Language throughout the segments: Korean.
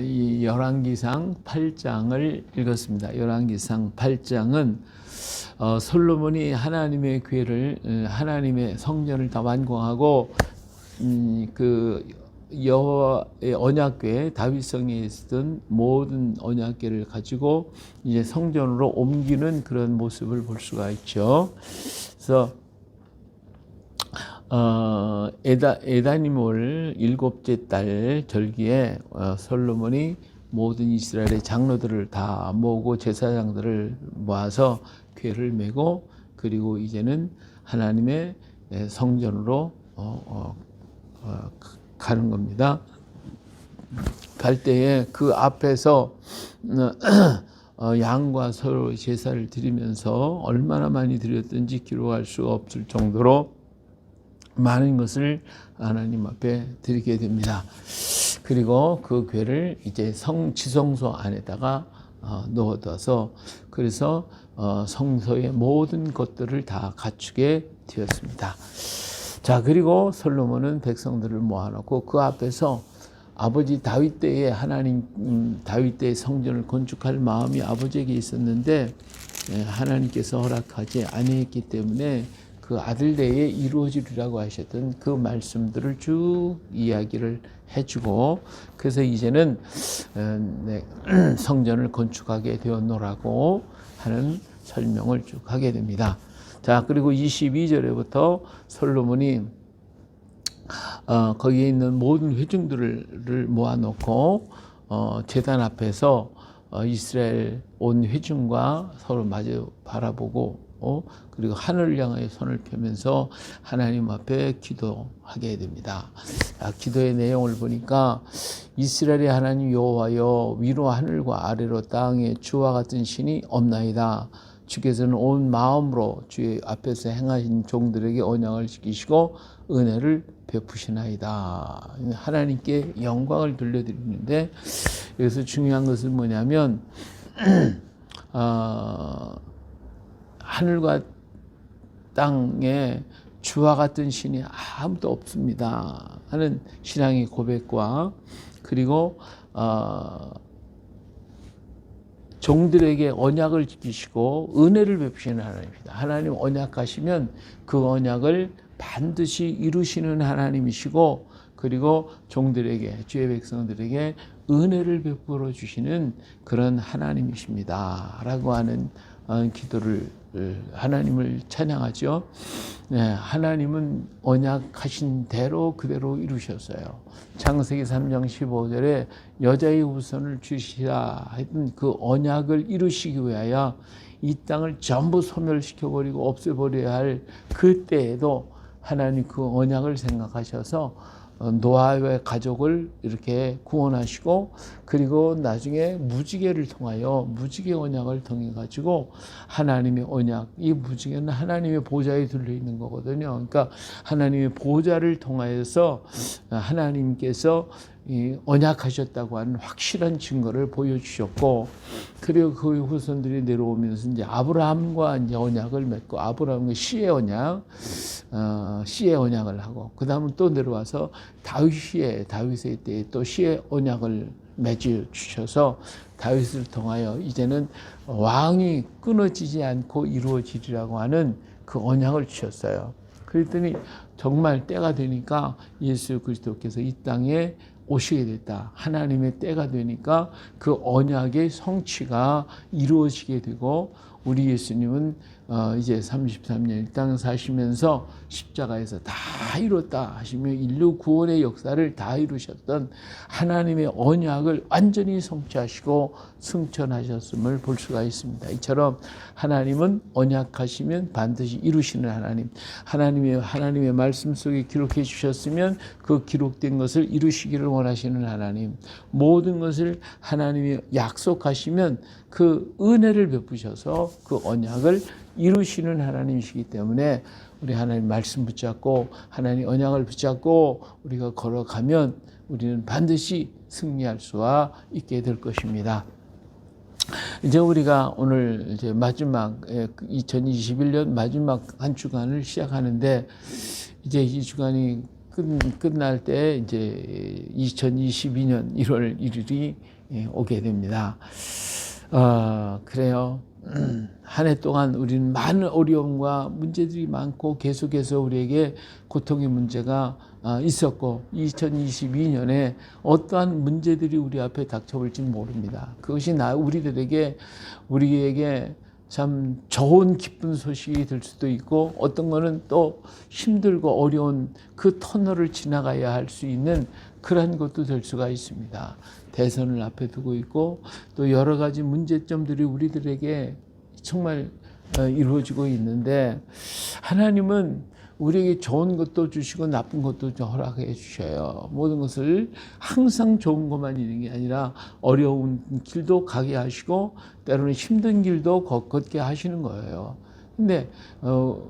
이 열왕기상 8장을 읽었습니다. 열왕기상 8장은 솔로몬이 하나님의 궤를 하나님의 성전을 다 완공하고 그 여호와의 언약궤 다윗성에 있었던 모든 언약궤를 가지고 이제 성전으로 옮기는 그런 모습을 볼 수가 있죠. 그래서 에다님월 일곱째 달 절기에 솔로몬이 모든 이스라엘의 장로들을 다 모으고 제사장들을 모아서 궤를 메고 그리고 이제는 하나님의 성전으로 가는 겁니다. 갈 때에 그 앞에서 양과 서로 제사를 드리면서 얼마나 많이 드렸든지 기록할 수가 없을 정도로 많은 것을 하나님 앞에 드리게 됩니다. 그리고 그 궤를 이제 지성소 안에다가 넣어둬서 그래서 성소의 모든 것들을 다 갖추게 되었습니다. 자, 그리고 솔로몬은 백성들을 모아놓고 그 앞에서 아버지 다윗 때에 다윗 때의 성전을 건축할 마음이 아버지에게 있었는데 하나님께서 허락하지 아니했기 때문에 그 아들 때에 이루어지리라고 하셨던 그 말씀들을 쭉 이야기를 해주고 그래서 이제는 성전을 건축하게 되었노라고 하는 설명을 쭉 하게 됩니다. 자, 그리고 22절에부터 솔로몬이 거기에 있는 모든 회중들을 모아놓고 제단 앞에서 이스라엘 온 회중과 서로 마주 바라보고 그리고 하늘을 향하여 손을 펴면서 하나님 앞에 기도하게 됩니다. 기도의 내용을 보니까 이스라엘의 하나님 여호와여 위로 하늘과 아래로 땅에 주와 같은 신이 없나이다. 주께서는 온 마음으로 주의 앞에서 행하신 종들에게 언약을 지키시고 은혜를 베푸시나이다. 하나님께 영광을 돌려드리는데 여기서 중요한 것은 뭐냐면 하늘과 땅에 주와 같은 신이 아무도 없습니다 하는 신앙의 고백과 그리고 종들에게 언약을 지키시고 은혜를 베푸시는 하나님입니다. 하나님 언약하시면 그 언약을 반드시 이루시는 하나님이시고 그리고 종들에게 주의 백성들에게 은혜를 베풀어 주시는 그런 하나님이십니다 라고 하는 기도를 하나님을 찬양하죠. 하나님은 언약하신 대로 그대로 이루셨어요. 창세기 3장 15절에 여자의 후손을 주시라 했던 그 언약을 이루시기 위하여 이 땅을 전부 소멸시켜버리고 없애버려야 할 그때에도 하나님 그 언약을 생각하셔서 노아의 가족을 이렇게 구원하시고 그리고 나중에 무지개를 통하여 무지개 언약을 통해 가지고 하나님의 언약, 이 무지개는 하나님의 보좌에 들려 있는 거거든요. 그러니까 하나님의 보좌를 통하여서 하나님께서 이 언약하셨다고 하는 확실한 증거를 보여주셨고 그리고 그 후손들이 내려오면서 이제 아브라함과 이제 언약을 맺고 아브라함과 씨의 언약을 하고 그 다음은 또 내려와서 다윗의 때에 또 씨의 언약을 맺어 주셔서 다윗을 통하여 이제는 왕이 끊어지지 않고 이루어지리라고 하는 그 언약을 주셨어요. 그랬더니 정말 때가 되니까 예수 그리스도께서 이 땅에 오시게 됐다. 하나님의 때가 되니까 그 언약의 성취가 이루어지게 되고 우리 예수님은 이제 33년 이 땅 사시면서 십자가에서 다 이뤘다 하시며 인류 구원의 역사를 다 이루셨던 하나님의 언약을 완전히 성취하시고 승천하셨음을 볼 수가 있습니다. 이처럼 하나님은 언약하시면 반드시 이루시는 하나님의 말씀 속에 기록해 주셨으면 그 기록된 것을 이루시기를 원하시는 하나님, 모든 것을 하나님이 약속하시면 그 은혜를 베푸셔서 그 언약을 이루시는 하나님이시기 때문에 우리 하나님 말씀 붙잡고 하나님 언약을 붙잡고 우리가 걸어가면 우리는 반드시 승리할 수가 있게 될 것입니다. 이제 우리가 오늘 이제 마지막 2021년 마지막 한 주간을 시작하는데 이제 이 주간이 끝날 때 이제 2022년 1월 1일이 오게 됩니다. 그래요. 한 해 동안 우리는 많은 어려움과 문제들이 많고 계속해서 우리에게 고통의 문제가 있었고 2022년에 어떠한 문제들이 우리 앞에 닥쳐올지 모릅니다. 그것이 우리에게 참 좋은 기쁜 소식이 될 수도 있고 어떤 거는 또 힘들고 어려운 그 터널을 지나가야 할 수 있는 그런 것도 될 수가 있습니다. 대선을 앞에 두고 있고 또 여러 가지 문제점들이 우리들에게 정말 이루어지고 있는데 하나님은 우리에게 좋은 것도 주시고 나쁜 것도 허락해 주셔요. 모든 것을 항상 좋은 것만 있는 게 아니라 어려운 길도 가게 하시고 때로는 힘든 길도 걷게 하시는 거예요. 근데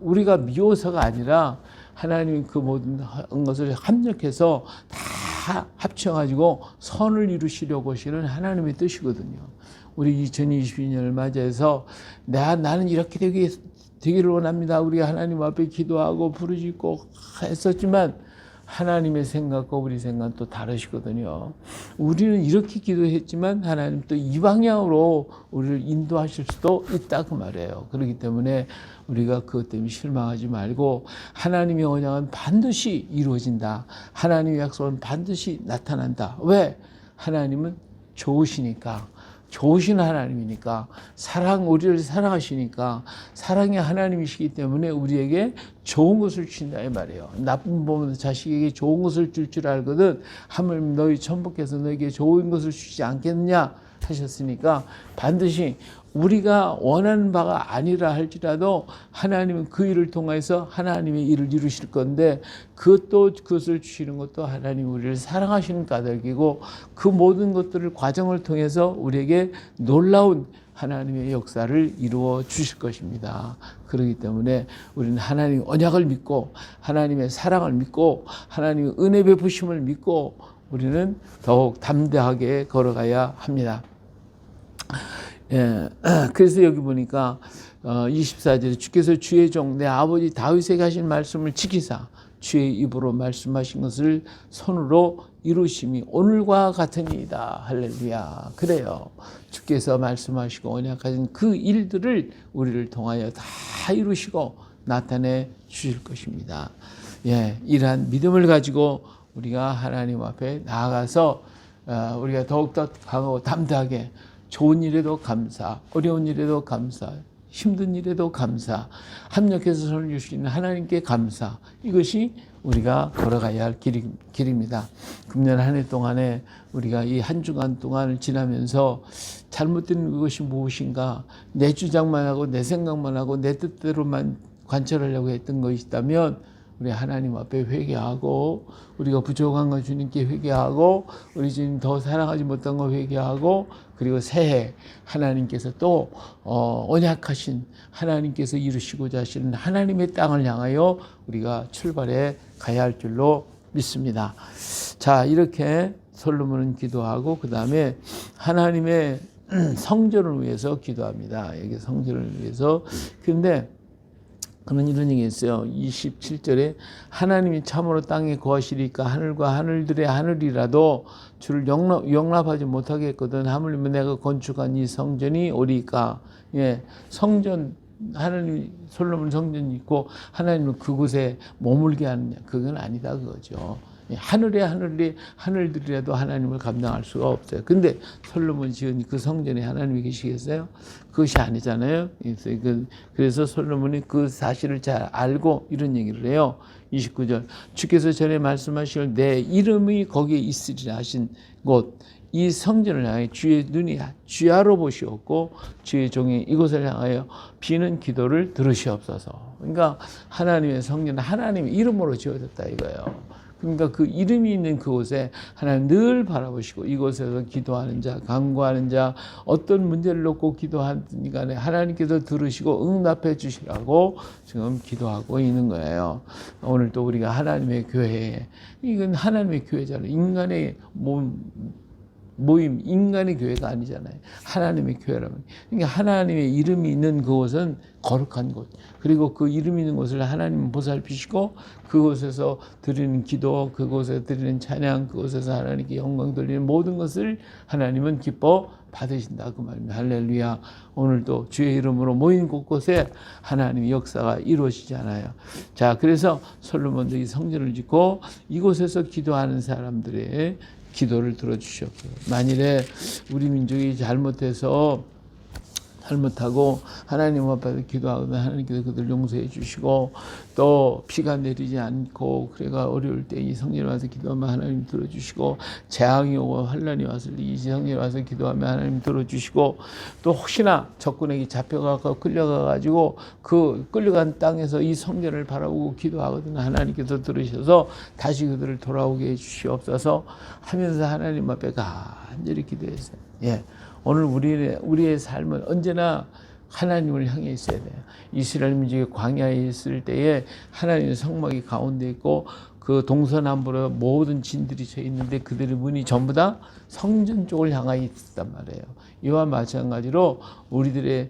우리가 미워서가 아니라 하나님이 그 모든 것을 합력해서 다 합쳐가지고 선을 이루시려고 하시는 하나님의 뜻이거든요. 우리 2022년을 맞이해서 나는 이렇게 되기를 원합니다. 우리가 하나님 앞에 기도하고 부르짖고 했었지만 하나님의 생각과 우리 생각은 또 다르시거든요. 우리는 이렇게 기도했지만 하나님 또 이 방향으로 우리를 인도하실 수도 있다 그 말이에요. 그렇기 때문에 우리가 그것 때문에 실망하지 말고 하나님의 언약은 반드시 이루어진다. 하나님의 약속은 반드시 나타난다. 왜? 하나님은 좋으시니까. 좋으신 하나님이니까 우리를 사랑하시니까 사랑의 하나님이시기 때문에 우리에게 좋은 것을 주신다 이 말이에요. 나쁜 보면 자식에게 좋은 것을 줄 알거든 하물며 너희 천부께서 너에게 좋은 것을 주시지 않겠느냐 하셨으니까 반드시 우리가 원하는 바가 아니라 할지라도 하나님은 그 일을 통해서 하나님의 일을 이루실 건데 그것을 주시는 것도 하나님 우리를 사랑하시는 까닭이고 그 모든 것들을 과정을 통해서 우리에게 놀라운 하나님의 역사를 이루어 주실 것입니다. 그렇기 때문에 우리는 하나님의 언약을 믿고 하나님의 사랑을 믿고 하나님의 은혜 베푸심을 믿고 우리는 더욱 담대하게 걸어가야 합니다. 예, 그래서 여기 보니까 24절에 주께서 주의 종 내 아버지 다윗에게 하신 말씀을 지키사 주의 입으로 말씀하신 것을 손으로 이루심이 오늘과 같으니이다. 할렐루야. 그래요. 주께서 말씀하시고 언약하신 그 일들을 우리를 통하여 다 이루시고 나타내 주실 것입니다. 예, 이러한 믿음을 가지고 우리가 하나님 앞에 나아가서 우리가 더욱더 강하고 담대하게 좋은 일에도 감사, 어려운 일에도 감사, 힘든 일에도 감사, 합력해서 손을 주시는 하나님께 감사. 이것이 우리가 걸어가야 할 길입니다. 금년 한 해 동안에 우리가 이 한 주간 동안을 지나면서 잘못된 것이 무엇인가, 내 주장만 하고 내 생각만 하고 내 뜻대로만 관철하려고 했던 것이 있다면 우리 하나님 앞에 회개하고 우리가 부족한 거 주님께 회개하고 우리 주님 더 사랑하지 못한 거 회개하고 그리고 새해 하나님께서 또 언약하신 하나님께서 이루시고자 하시는 하나님의 땅을 향하여 우리가 출발해 가야 할 줄로 믿습니다. 자, 이렇게 솔로몬은 기도하고 그 다음에 하나님의 성전을 위해서 기도합니다. 여기 성전을 위해서. 근데 그는 이런 얘기 했어요. 27절에 하나님이 참으로 땅에 거하시리까 하늘과 하늘들의 하늘이라도 주를 용납하지 못하겠거든 하물며 내가 건축한 이 성전이 오리까. 예, 성전 하나님 솔로몬 성전이 있고 하나님은 그곳에 머물게 하느냐 그건 아니다 그거죠. 하늘들이라도 하나님을 감당할 수가 없어요. 근데 솔로몬이 지은 그 성전에 하나님이 계시겠어요? 그것이 아니잖아요. 그래서 솔로몬이 그 사실을 잘 알고 이런 얘기를 해요. 29절 주께서 전에 말씀하시길 내 이름이 거기에 있으리라 하신 곳 이 성전을 향해 주의 눈이 주야로 보시옵고 주의 종이 이곳을 향하여 비는 기도를 들으시옵소서. 그러니까 하나님의 성전은 하나님의 이름으로 지어졌다 이거예요. 그러니까 그 이름이 있는 그곳에 하나님 늘 바라보시고 이곳에서 기도하는 자, 간구하는 자, 어떤 문제를 놓고 기도하든 간에 하나님께서 들으시고 응답해 주시라고 지금 기도하고 있는 거예요. 오늘 또 우리가 하나님의 교회, 이건 하나님의 교회잖아요. 인간의 모임, 인간의 교회가 아니잖아요. 하나님의 교회라면. 그러니까 하나님의 이름이 있는 그곳은 거룩한 곳. 그리고 그 이름이 있는 곳을 하나님은 보살피시고 그곳에서 드리는 기도, 그곳에서 드리는 찬양, 그곳에서 하나님께 영광 돌리는 모든 것을 하나님은 기뻐 받으신다. 그 말입니다. 할렐루야. 오늘도 주의 이름으로 모인 곳곳에 하나님의 역사가 이루어지잖아요. 자, 그래서 솔로몬도 이 성전을 짓고 이곳에서 기도하는 사람들의 기도를 들어주셨고요. 만일에 우리 민족이 잘못하고 하나님 앞에서 기도하면 하나님께서 그들 용서해 주시고 또 비가 내리지 않고 그래가 어려울 때 이 성전에 와서 기도하면 하나님 들어주시고 재앙이 오고 환난이 왔을 때 이 성전에 와서 기도하면 하나님 들어주시고 또 혹시나 적군에게 잡혀가고 끌려가가지고 그 끌려간 땅에서 이 성전을 바라보고 기도하거든 하나님께서 들으셔서 다시 그들을 돌아오게 해 주시옵소서 하면서 하나님 앞에 간절히 기도했어요. 예. 오늘 우리의 삶은 언제나 하나님을 향해 있어야 돼요. 이스라엘 민족이 광야에 있을 때에 하나님의 성막이 가운데 있고 그 동서남북으로 모든 진들이 져 있는데 그들의 문이 전부 다 성전 쪽을 향하여 있단 말이에요. 이와 마찬가지로 우리들의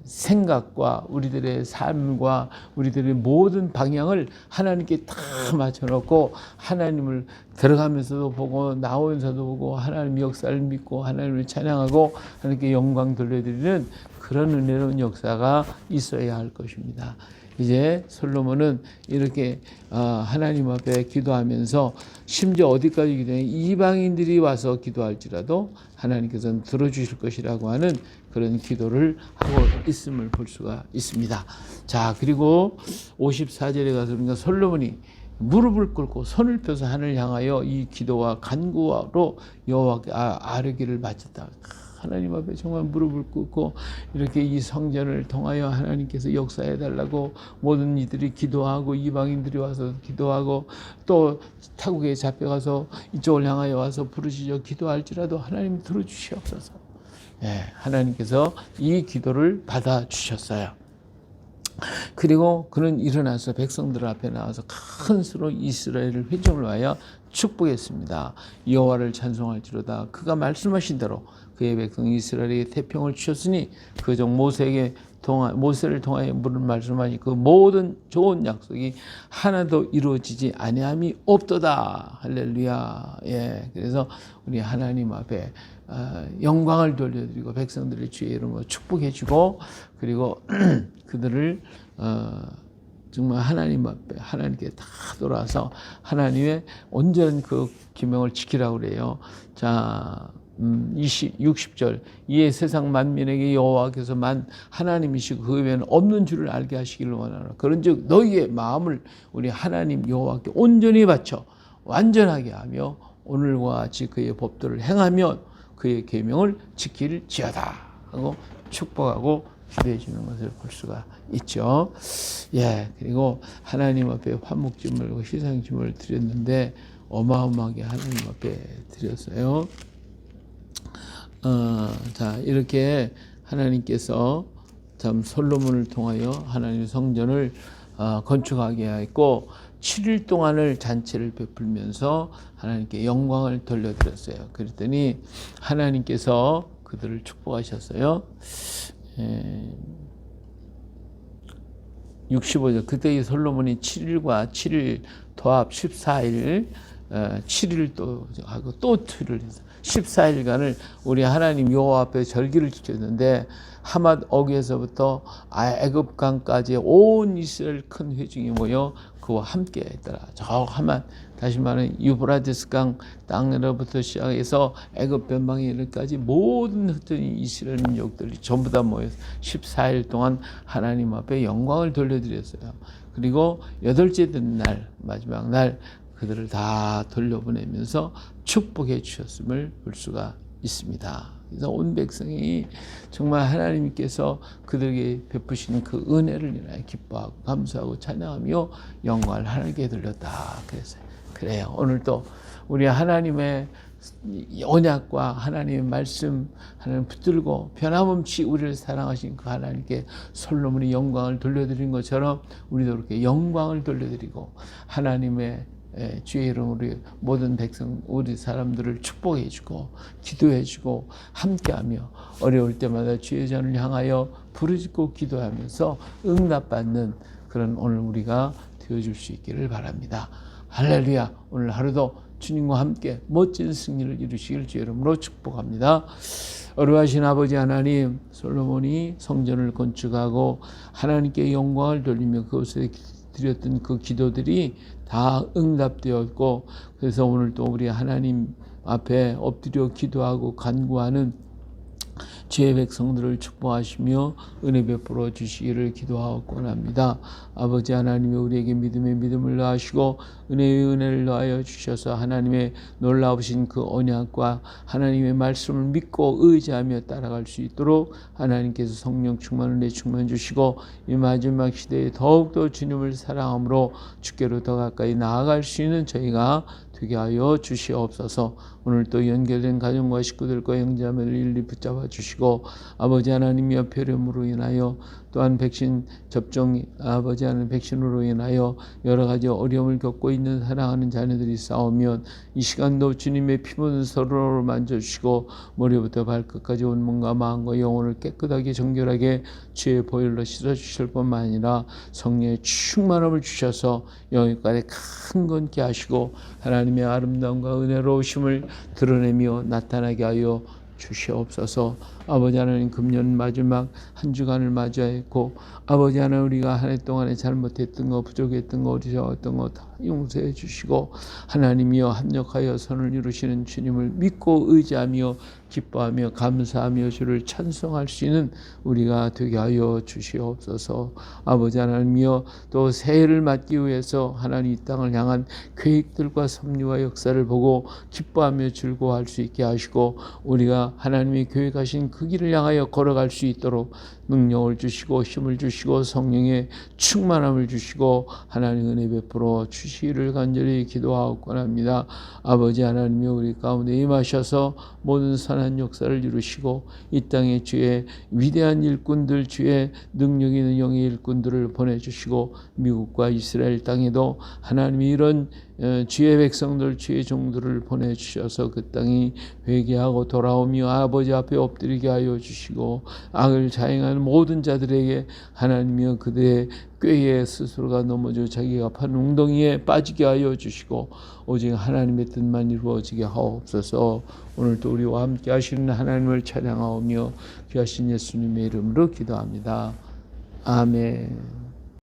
생각과 우리들의 삶과 우리들의 모든 방향을 하나님께 다 맞춰놓고 하나님을 들어가면서도 보고 나오면서도 보고 하나님의 역사를 믿고 하나님을 찬양하고 하나님께 영광 돌려드리는 그런 은혜로운 역사가 있어야 할 것입니다. 이제 솔로몬은 이렇게 하나님 앞에 기도하면서 심지어 어디까지 기도해 이방인들이 와서 기도할지라도 하나님께서는 들어주실 것이라고 하는 그런 기도를 하고 있음을 볼 수가 있습니다. 자, 그리고 54절에 가서 그러니까 솔로몬이 무릎을 꿇고 손을 펴서 하늘을 향하여 이 기도와 간구로 여호와께 아뢰기를 바쳤다. 하나님 앞에 정말 무릎을 꿇고 이렇게 이 성전을 통하여 하나님께서 역사해 달라고 모든 이들이 기도하고 이방인들이 와서 기도하고 또 타국에 잡혀가서 이쪽을 향하여 와서 부르시죠. 기도할지라도 하나님 들어주시옵소서. 예, 하나님께서 이 기도를 받아주셨어요. 그리고 그는 일어나서 백성들 앞에 나와서 큰 소리로 이스라엘을 회중을 위하여 축복했습니다. 여호와를 찬송할지로다. 그가 말씀하신 대로 그의 백성 이스라엘에게 태평을 주셨으니 그 종 모세를 통하여 물을 말씀하니 그 모든 좋은 약속이 하나도 이루어지지 아니함이 없도다. 할렐루야. 예, 그래서 우리 하나님 앞에 영광을 돌려드리고 백성들의 주의 이름으로 축복해주고 그리고 그들을 정말 하나님 앞에 하나님께 다 돌아와서 하나님의 온전한 그 계명을 지키라고 그래요. 자, 60절 이에 세상 만민에게 여호와께서 만 하나님이시고 그 외에는 없는 줄을 알게 하시기를 원하노라. 그런즉 너희의 마음을 우리 하나님 여호와께 온전히 바쳐 완전하게 하며 오늘과 같이 그의 법도를 행하며 그의 계명을 지킬지어다 하고 축복하고 기도해 주는 것을 볼 수가 있죠. 예, 그리고 하나님 앞에 화목제물과 희생제물을 드렸는데 어마어마하게 하나님 앞에 드렸어요. 자, 이렇게 하나님께서 참 솔로몬을 통하여 하나님의 성전을 건축하게 하였고 7일 동안을 잔치를 베풀면서 하나님께 영광을 돌려드렸어요. 그랬더니 하나님께서 그들을 축복하셨어요. 65절 그때 이 솔로몬이 7일과 7일 도합 14일 7일 또 하고 또 7일 14일간을 우리 하나님 여호와 앞에 절기를 지켰는데 하맛 어귀에서부터 애굽강까지 온 이스라엘 큰 회중이 모여 그와 함께 했더라. 저 하맛 다시 말하면 유브라데스강 땅으로부터 시작해서 애굽 변방에 이르기까지 모든 흩어진 이스라엘 민족들이 전부 다 모여서 14일 동안 하나님 앞에 영광을 돌려드렸어요. 그리고 8째 되는 날 마지막 날 그들을 다 돌려보내면서 축복해 주셨음을 볼 수가 있습니다. 그래서 온 백성이 정말 하나님께서 그들에게 베푸시는 그 은혜를 인하여 기뻐하고 감사하고 찬양하며 영광을 하나님께 돌렸다. 그래요. 오늘도 우리 하나님의 언약과 하나님의 말씀 하나님 붙들고 변함없이 우리를 사랑하신 그 하나님께 솔로몬이 영광을 돌려드린 것처럼 우리도 그렇게 영광을 돌려드리고 하나님의 주의 이름으로 모든 백성 우리 사람들을 축복해 주고 기도해 주고 함께하며 어려울 때마다 주의 전을 향하여 부르짖고 기도하면서 응답받는 그런 오늘 우리가 되어줄 수 있기를 바랍니다. 할렐루야. 오늘 하루도 주님과 함께 멋진 승리를 이루시길 주의 이름으로 축복합니다. 어려하신 아버지 하나님, 솔로몬이 성전을 건축하고 하나님께 영광을 돌리며 그곳에 드렸던 그 기도들이 다 응답되었고, 그래서 오늘 또 우리 하나님 앞에 엎드려 기도하고 간구하는 주의 백성들을 축복하시며 은혜 베풀어 주시기를 기도하옵고 합니다. 아버지 하나님이 우리에게 믿음의 믿음을 더하시고 은혜의 은혜를 더하여 주셔서 하나님의 놀라우신 그 언약과 하나님의 말씀을 믿고 의지하며 따라갈 수 있도록 하나님께서 성령 충만 은혜 충만 주시고 이 마지막 시대에 더욱더 주님을 사랑함으로 주께로 더 가까이 나아갈 수 있는 저희가 되게 하여 주시옵소서. 오늘 또 연결된 가정과 식구들과 형제자매를 일일이 붙잡아 주시고 아버지 하나님 옆에 어려움으로 인하여 또한 백신 접종 아버지 하나님 백신으로 인하여 여러 가지 어려움을 겪고 있는 사랑하는 자녀들이 싸우면 이 시간도 주님의 피 묻은 서로를 만져주시고 머리부터 발끝까지 온 몸과 마음과 영혼을 깨끗하게 정결하게 주의 보혈로 씻어주실 뿐만 아니라 성령의 충만함을 주셔서 영혼까지 강건케 하시고 하나님의 아름다움과 은혜로우심을 드러내며 나타나게 하여 주시옵소서. 아버지 하나님 금년 마지막 한 주간을 맞이하였고 아버지 하나님 우리가 한 해 동안에 잘못했던 거 부족했던 거 어리석었던 거 다 용서해 주시고 하나님이여 합력하여 선을 이루시는 주님을 믿고 의지하며 기뻐하며 감사하며 주를 찬송할 수 있는 우리가 되게 하여 주시옵소서. 아버지 하나님이여 또 새해를 맞기 위해서 하나님 이 땅을 향한 계획들과 섭리와 역사를 보고 기뻐하며 즐거워할 수 있게 하시고 우리가 하나님이 계획하신 그 길을 향하여 걸어갈 수 있도록 능력을 주시고 힘을 주시고 성령의 충만함을 주시고 하나님 은혜 베풀어 주시기를 간절히 기도하옵고 합니다. 아버지 하나님이 우리 가운데 임하셔서 모든 선한 역사를 이루시고 이 땅에 주의 위대한 일꾼들 주의 능력 있는 영의 일꾼들을 보내주시고 미국과 이스라엘 땅에도 하나님이 이런 주의 백성들 주의 종들을 보내주셔서 그 땅이 회개하고 돌아오며 아버지 앞에 엎드리게 하여 주시고 악을 자행하는 모든 자들에게 하나님이여 그들의 꾀에 스스로가 넘어져 자기가 판 웅덩이에 빠지게 하여 주시고 오직 하나님의 뜻만 이루어지게 하옵소서. 오늘도 우리와 함께 하시는 하나님을 찬양하오며 귀하신 예수님의 이름으로 기도합니다. 아멘.